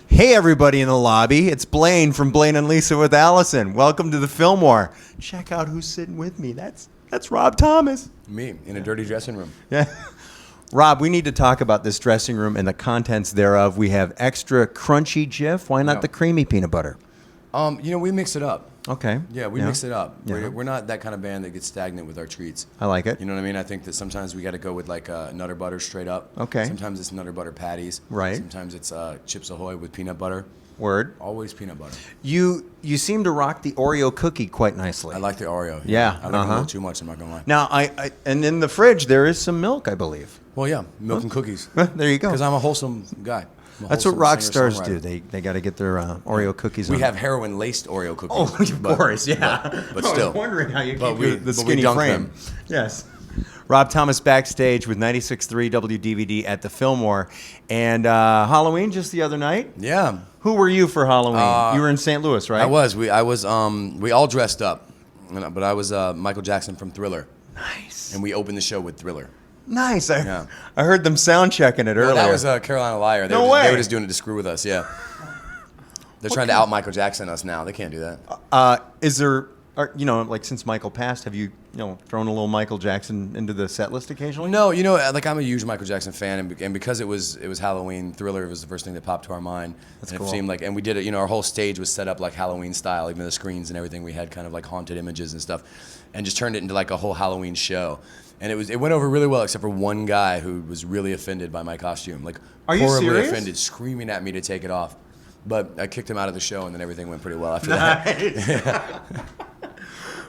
Hey, everybody in the lobby. It's Blaine from Blaine and Lisa with Allison. Welcome to the Fillmore. Check out who's sitting with me. That's Rob Thomas. Me, in a dirty dressing room. Yeah. Rob, we need to talk about this dressing room and the contents thereof. We have extra crunchy Jif. Why not the creamy peanut butter? We mix it up. Okay. Yeah, we mix it up. Yeah. We're not that kind of band that gets stagnant with our treats. I like it. You know what I mean? I think that sometimes we got to go with like Nutter Butter straight up. Okay. Sometimes it's Nutter Butter patties. Right. Sometimes it's Chips Ahoy with peanut butter. Word. Always peanut butter. You seem to rock the Oreo cookie quite nicely. I like the Oreo. Yeah. I like it a little too much, I'm not going to lie. Now, and in the fridge, there is some milk, I believe. Well, yeah, milk and cookies. There you go. Because I'm a wholesome guy. That's what rock stars do. They got to get their Oreo cookies on. We have heroin-laced Oreo cookies. Oh, of course, yeah. But still. I was wondering how you But keep the skinny we dunk frame. them. Yes. Rob Thomas backstage with 96.3 WDVD at the Fillmore. And Halloween just the other night? Yeah. Who were you for Halloween? You were in St. Louis, right? I was. We all dressed up. But I was Michael Jackson from Thriller. Nice. And we opened the show with Thriller. Nice. I Yeah. heard them sound checking it earlier. That was Carolina Liar. They were just doing it to screw with us, yeah. They're trying to out Michael Jackson us now. They can't do that. Is there, like since Michael passed, have you, thrown a little Michael Jackson into the set list occasionally? No, like I'm a huge Michael Jackson fan, and because it was Halloween, Thriller was the first thing that popped to our mind. That's and cool. It seemed like, and we did it. Our whole stage was set up like Halloween style, even the screens and everything. We had kind of like haunted images and stuff, and just turned it into like a whole Halloween show. And it went over really well, except for one guy who was really offended by my costume, like Are you horribly serious? offended, screaming at me to take it off. But I kicked him out of the show, and then everything went pretty well after that.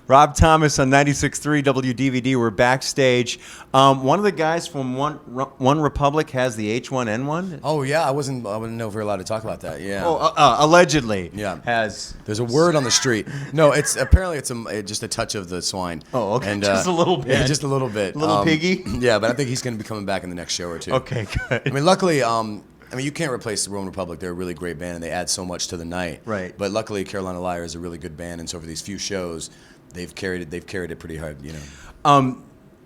Rob Thomas on 96.3 WDVD. We're backstage. One of the guys from One Republic has the H1N1. Oh yeah, I wouldn't know if we were allowed to talk about that. Yeah. Allegedly. Yeah. Has. There's a word on the street. No, it's just a touch of the swine. Oh, okay. And, Just a little bit. Yeah, just a little bit. Little piggy. Yeah, but I think he's going to be coming back in the next show or two. Okay, good. I mean, luckily, you can't replace the One Republic. They're a really great band, and they add so much to the night. Right. But luckily, Carolina Liar is a really good band, and so for these few shows, they've carried it pretty hard.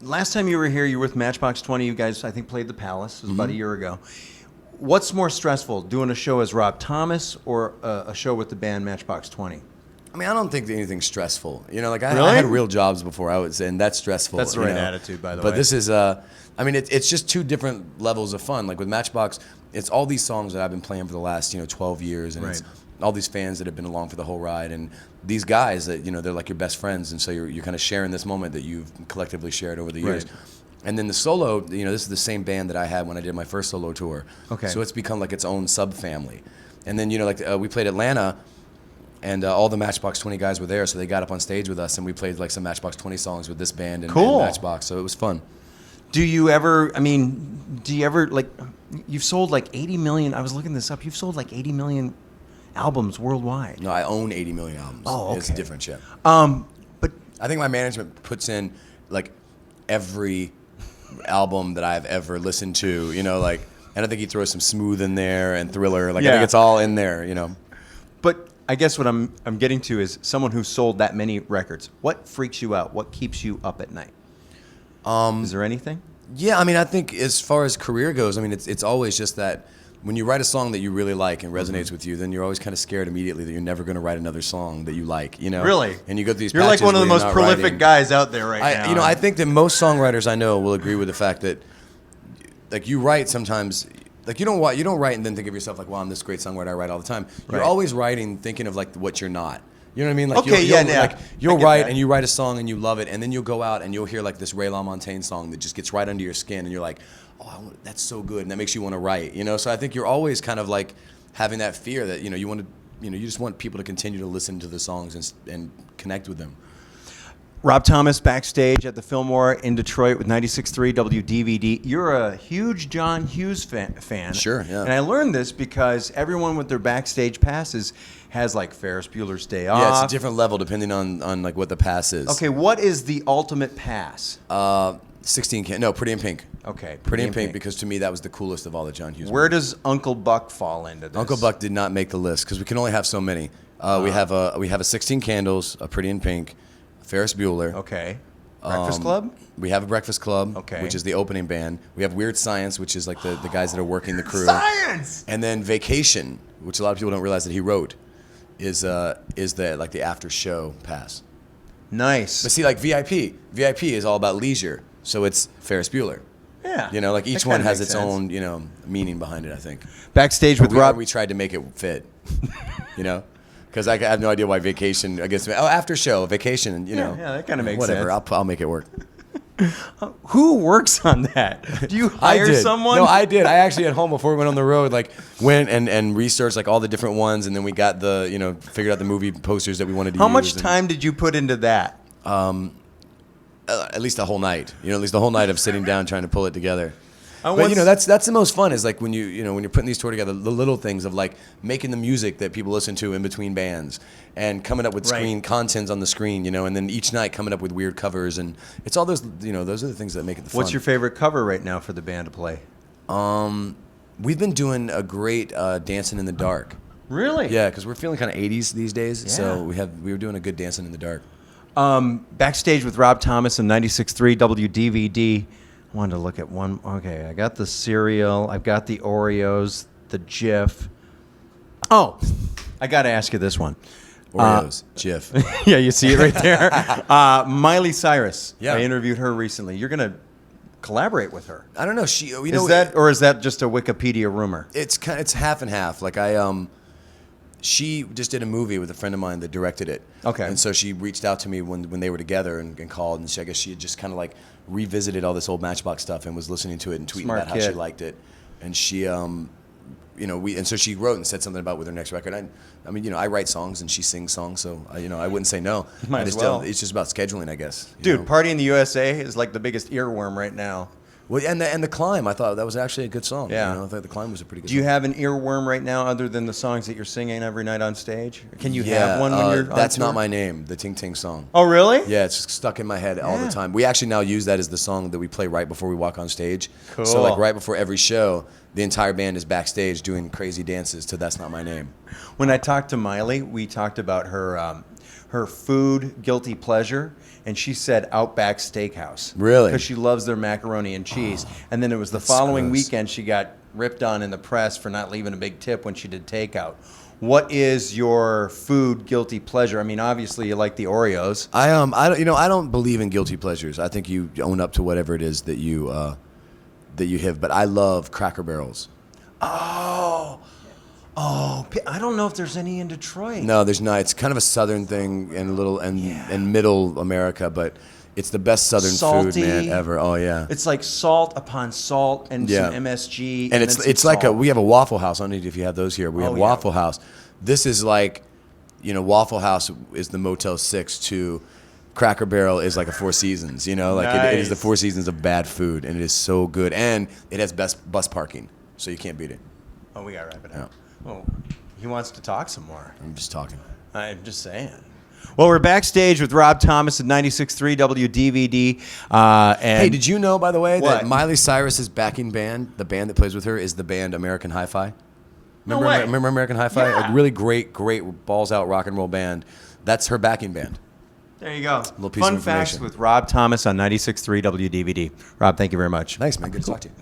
Last time you were here, you were with Matchbox 20. You guys, I think, played the Palace. It was about a year ago. What's more stressful, doing a show as Rob Thomas or a show with the band Matchbox 20? I mean, I don't think anything's stressful. I Really? had real jobs before, and that's stressful. That's the right attitude, by the way. But this is, it's just two different levels of fun. Like with Matchbox, it's all these songs that I've been playing for the last, 12 years, and Right. it's all these fans that have been along for the whole ride, and these guys that, they're like your best friends, and so you're kind of sharing this moment that you've collectively shared over the years. Right. And then the solo, this is the same band that I had when I did my first solo tour. Okay. So it's become like its own sub-family. And then, we played Atlanta, and all the Matchbox 20 guys were there, so they got up on stage with us, and we played like some Matchbox 20 songs with this band and Matchbox, so it was fun. Do you ever, like, you've sold like 80 million, I was looking this up, you've sold like 80 million albums worldwide. No, I own 80 million albums. Oh, okay. It's a different shit. But I think my management puts in like every album that I've ever listened to, and I think he throws some Smooth in there and Thriller, I think it's all in there, But I guess what I'm getting to is someone who sold that many records. What freaks you out? What keeps you up at night? Is there anything? Yeah, I think as far as career goes, it's always just that when you write a song that you really like and resonates with you, then you're always kind of scared immediately that you're never going to write another song that you like, Really? And you go through these You're like patches one of the where most you're not prolific writing. guys out there right now. I think that most songwriters I know will agree with the fact that, like, you write sometimes, like, you don't write and then think of yourself like, wow, I'm this great songwriter, I write all the time. You're Right. always writing thinking of like what you're not. You know what I mean? Like, Okay, you'll I get write that. and you write a song and you love it, and then you'll go out and you'll hear like this Ray LaMontagne song that just gets right under your skin, and you're like, oh, that's so good, and that makes you want to write. So I think you're always kind of like having that fear that you want to, you just want people to continue to listen to the songs and connect with them. Rob Thomas backstage at the Fillmore in Detroit with 96.3 WDVD. You're a huge John Hughes fan. Sure, yeah. And I learned this because everyone with their backstage passes has like Ferris Bueller's Day Off. Yeah, it's a different level depending on like what the pass is. Okay, what is the ultimate pass? 16 can no, Pretty in Pink. Okay, Pretty in Pink, because to me that was the coolest of all the John Hughes. Where movies. does Uncle Buck fall into this? Uncle Buck did not make the list because we can only have so many. We have a 16 Candles, a Pretty in Pink, Ferris Bueller. Okay. Breakfast Club? We have a Breakfast Club, Okay. which is the opening band. We have Weird Science, which is like the guys that are working the crew. Science! And then Vacation, which a lot of people don't realize that he wrote, is the after show pass. Nice. But see, like VIP is all about leisure, so it's Ferris Bueller. Yeah. You know, like each That one kinda has makes its sense. own, meaning behind it, I think. Backstage with Rob. We tried to make it fit, because I have no idea why Vacation, I guess, after show, Vacation, and, Yeah, that kinda makes whatever, sense. I'll make it work. Who works on that? Do you I hire did. someone? No, I did. I actually at home before we went on the road, like went and researched like all the different ones, and then we got figured out the movie posters that we wanted to How use. much and, time did you put into that? at least a whole night. At least the whole night of sitting down trying to pull it together. But once- that's the most fun is like when when you're putting these tour together, the little things of like making the music that people listen to in between bands and coming up with Right. screen content on the screen, and then each night coming up with weird covers, and it's all those those are the things that make it the fun. What's your favorite cover right now for the band to play? We've been doing a great Dancing in the Dark. Really? Yeah, because we're feeling kind of 80s these days, Yeah. so we were doing a good Dancing in the Dark. Backstage with Rob Thomas and 96.3 WDVD. I wanted to look at one. Okay, I got the cereal. I've got the Oreos, the Jif. Oh, I got to ask you this one. Oreos, Jif. Yeah, you see it right there. Miley Cyrus. Yeah. I interviewed her recently. You're going to collaborate with her. I don't know. She, Is that just a Wikipedia rumor? It's half and half. Like she just did a movie with a friend of mine that directed it. Okay. And so she reached out to me when they were together and called, and I guess she had just kind of like revisited all this old Matchbox stuff and was listening to it and tweeting Smart about how she kid. liked it. And she, and so she wrote and said something about with her next record. I mean, I write songs and she sings songs, so I wouldn't say no. Might I as just well. don't- It's just about scheduling, I guess. you Dude, know? Party in the USA is like the biggest earworm right now. Well, and the Climb, I thought that was actually a good song. Yeah. I thought the Climb was a pretty good. Do you song. have an earworm right now other than the songs that you're singing every night on stage? Can you have one when you're on That's tour? Not My Name, the Ting Ting song. Oh, really? Yeah, it's stuck in my head all Yeah. the time. We actually now use that as the song that we play right before we walk on stage. Cool. So like right before every show, the entire band is backstage doing crazy dances to That's Not My Name. When I talked to Miley, we talked about her food guilty pleasure, and she said Outback Steakhouse. Really? Because she loves their macaroni and cheese. And then it was the That's following gross. weekend she got ripped on in the press for not leaving a big tip when she did takeout. What is your food guilty pleasure? I mean, obviously you like the Oreos. I don't believe in guilty pleasures. I think you own up to whatever it is that you have. But I love Cracker Barrels. Oh, I don't know if there's any in Detroit. No, there's not. It's kind of a southern thing and middle America, but it's the best southern Salty. food, man, ever. Oh yeah. It's like salt upon salt and Yeah. some MSG. And then some it's like salt. we have a Waffle House. I don't know if you have those here. We have Oh, yeah. Waffle House. This is like, Waffle House is the Motel 6 to Cracker Barrel is like a Four Seasons. Like it is the Nice. Four Seasons of bad food, and it is so good. And it has best bus parking, so you can't beat it. Oh, we got to wrap it up. Yeah. Oh, he wants to talk some more. I'm just talking. I'm just saying. Well, we're backstage with Rob Thomas at 96.3 WDVD. And Hey, did you know, by the way, What? that Miley Cyrus's backing band, the band that plays with her, is the band American Hi-Fi? No way. Remember American Hi-Fi? Yeah. A really great balls out rock and roll band. That's her backing band. There you go. Little piece Fun of facts information. with Rob Thomas on 96.3 WDVD. Rob, thank you very much. Thanks, man. Good to talk to you.